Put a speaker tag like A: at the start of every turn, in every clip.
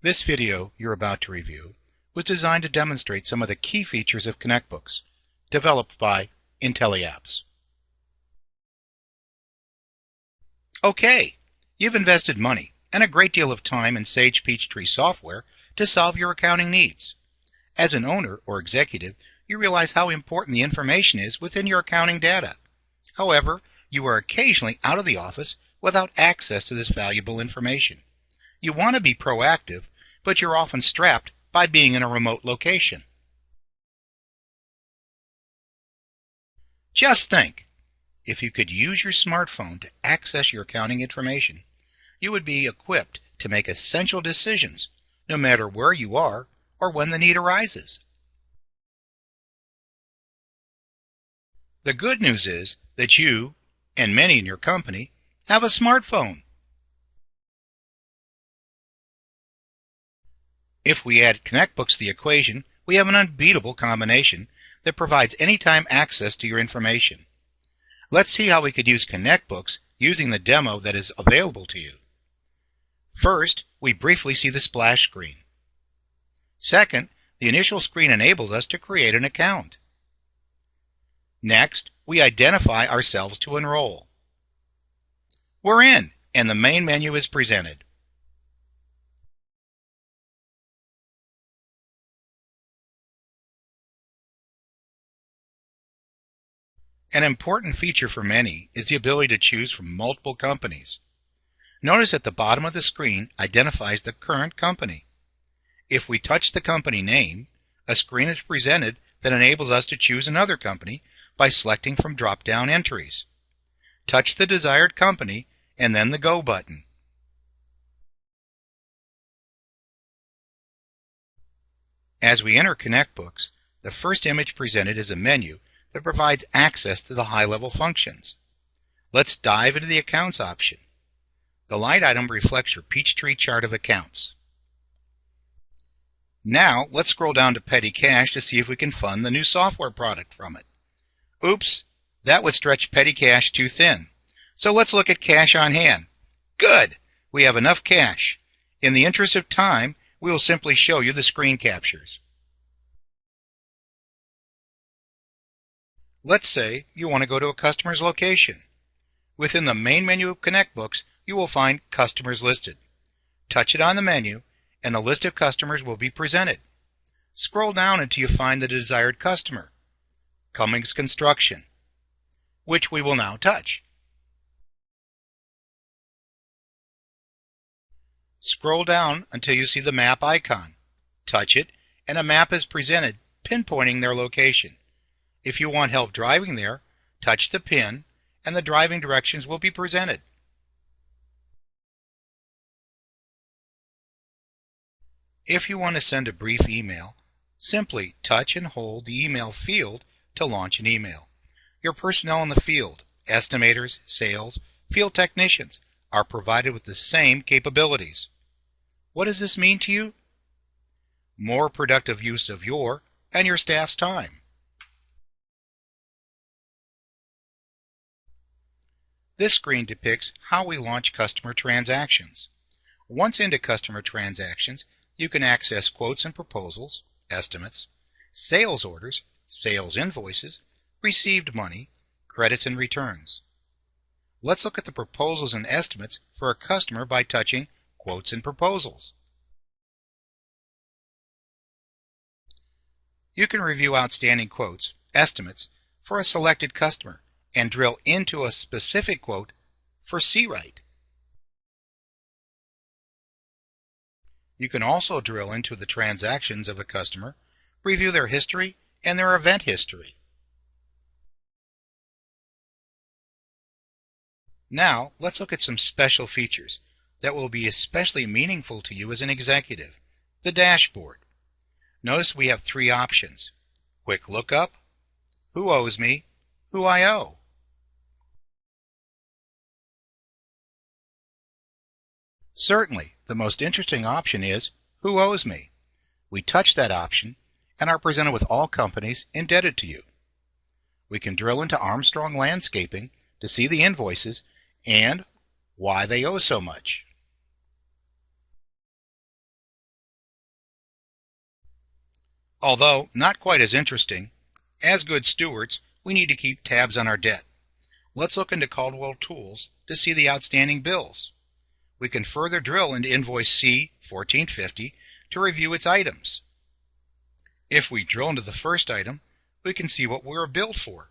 A: This video you're about to review was designed to demonstrate some of the key features of ConnectBooks, developed by IntelliApps. Okay, you've invested money and a great deal of time in Sage Peachtree software to solve your accounting needs. As an owner or executive, you realize how important the information is within your accounting data. However, you are occasionally out of the office without access to this valuable information. You want to be proactive, but you're often strapped by being in a remote location. Just think, if you could use your smartphone to access your accounting information, you would be equipped to make essential decisions, no matter where you are or when the need arises. The good news is that you, and many in your company, have a smartphone. If we add ConnectBooks to the equation, we have an unbeatable combination that provides anytime access to your information. Let's see how we could use ConnectBooks using the demo that is available to you. First, we briefly see the splash screen. Second, the initial screen enables us to create an account. Next, we identify ourselves to enroll. We're in, and the main menu is presented. An important feature for many is the ability to choose from multiple companies. Notice at the bottom of the screen identifies the current company. If we touch the company name, a screen is presented that enables us to choose another company by selecting from drop-down entries. Touch the desired company and then the Go button. As we enter ConnectBooks, the first image presented is a menu that provides access to the high-level functions. Let's dive into the Accounts option. The light item reflects your Peachtree chart of accounts. Now, let's scroll down to Petty Cash to see if we can fund the new software product from it. Oops, that would stretch Petty Cash too thin. So let's look at cash on hand. Good! We have enough cash. In the interest of time, we will simply show you the screen captures. Let's say you want to go to a customer's location. Within the main menu of ConnectBooks, you will find Customers Listed. Touch it on the menu, and a list of customers will be presented. Scroll down until you find the desired customer, Cummings Construction, which we will now touch. Scroll down until you see the map icon. Touch it, and a map is presented, pinpointing their location. If you want help driving there, touch the pin, and the driving directions will be presented. If you want to send a brief email, simply touch and hold the email field to launch an email. Your personnel in the field, estimators, sales, field technicians, are provided with the same capabilities. What does this mean to you? More productive use of your and your staff's time. This screen depicts how we launch customer transactions. Once into customer transactions, you can access quotes and proposals, estimates, sales orders, sales invoices, received money, credits and returns. Let's look at the proposals and estimates for a customer by touching Quotes and Proposals. You can review outstanding quotes, estimates, for a selected customer and drill into a specific quote for C-Write. You can also drill into the transactions of a customer, review their history and their event history. Now, let's look at some special features that will be especially meaningful to you as an executive. The dashboard. Notice we have three options: Quick Lookup, Who Owes Me, Who I Owe. Certainly, the most interesting option is Who Owes Me. We touch that option and are presented with all companies indebted to you. We can drill into Armstrong Landscaping to see the invoices and why they owe so much. Although not quite as interesting, as good stewards, we need to keep tabs on our debt. Let's look into Caldwell Tools to see the outstanding bills. We can further drill into invoice C-1450 to review its items. If we drill into the first item, we can see what we were billed for.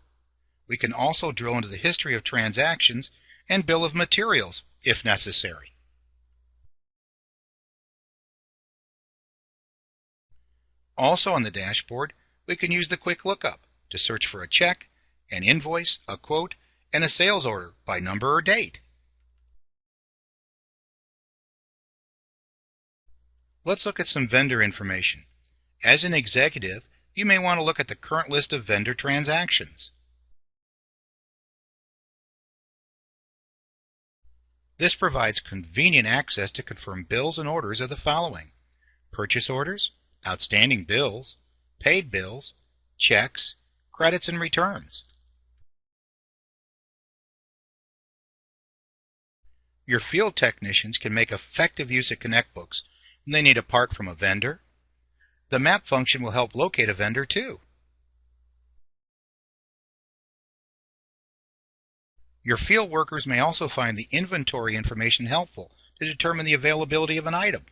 A: We can also drill into the history of transactions and bill of materials if necessary. Also on the dashboard, we can use the quick lookup to search for a check, an invoice, a quote, and a sales order by number or date. Let's look at some vendor information. As an executive, you may want to look at the current list of vendor transactions. This provides convenient access to confirm bills and orders of the following: purchase orders, outstanding bills, paid bills, checks, credits, and returns. Your field technicians can make effective use of ConnectBooks when they need a part from a vendor. The map function will help locate a vendor too. Your field workers may also find the inventory information helpful to determine the availability of an item.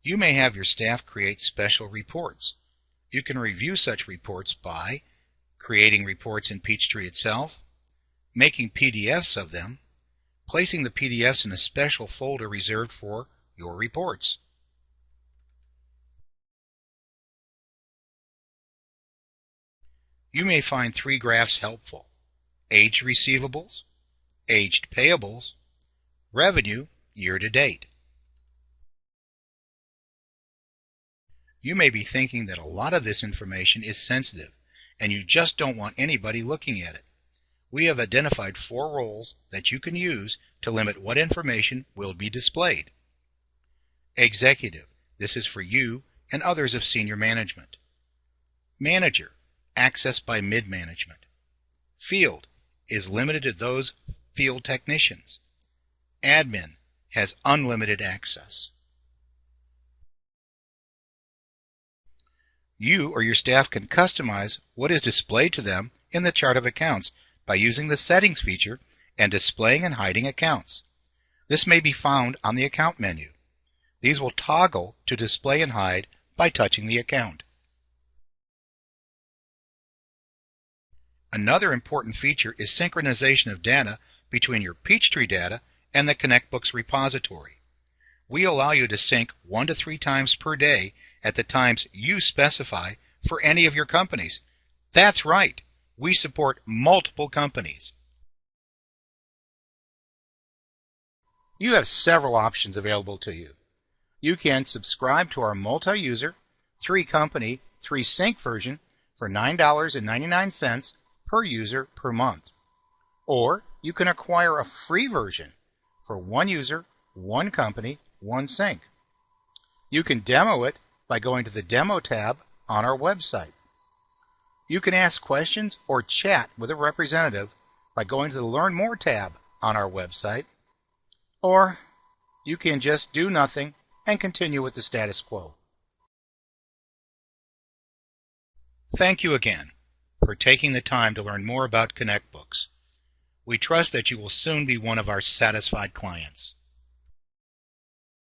A: You may have your staff create special reports. You can review such reports by creating reports in Peachtree itself, making PDFs of them, placing the PDFs in a special folder reserved for your reports. You may find three graphs helpful: aged receivables, aged payables, revenue year to date. You may be thinking that a lot of this information is sensitive and you just don't want anybody looking at it. We have identified 4 roles that you can use to limit what information will be displayed. Executive, this is for you and others of senior management. Manager, accessed by mid-management. Field is limited to those field technicians. Admin has unlimited access. You or your staff can customize what is displayed to them in the chart of accounts by using the Settings feature and displaying and hiding accounts. This may be found on the Account menu. These will toggle to display and hide by touching the account. Another important feature is synchronization of data between your Peachtree data and the ConnectBooks repository. We allow you to sync 1 to 3 times per day at the times you specify for any of your companies. That's right, we support multiple companies. You have several options available to you. You can subscribe to our multi-user, 3-company, 3-sync version for $9.99 per user per month. Or you can acquire a free version for 1 user, 1 company, 1 sync. You can demo it by going to the Demo tab on our website. You can ask questions or chat with a representative by going to the Learn More tab on our website. Or you can just do nothing and continue with the status quo. Thank you again for taking the time to learn more about ConnectBooks. We trust that you will soon be one of our satisfied clients.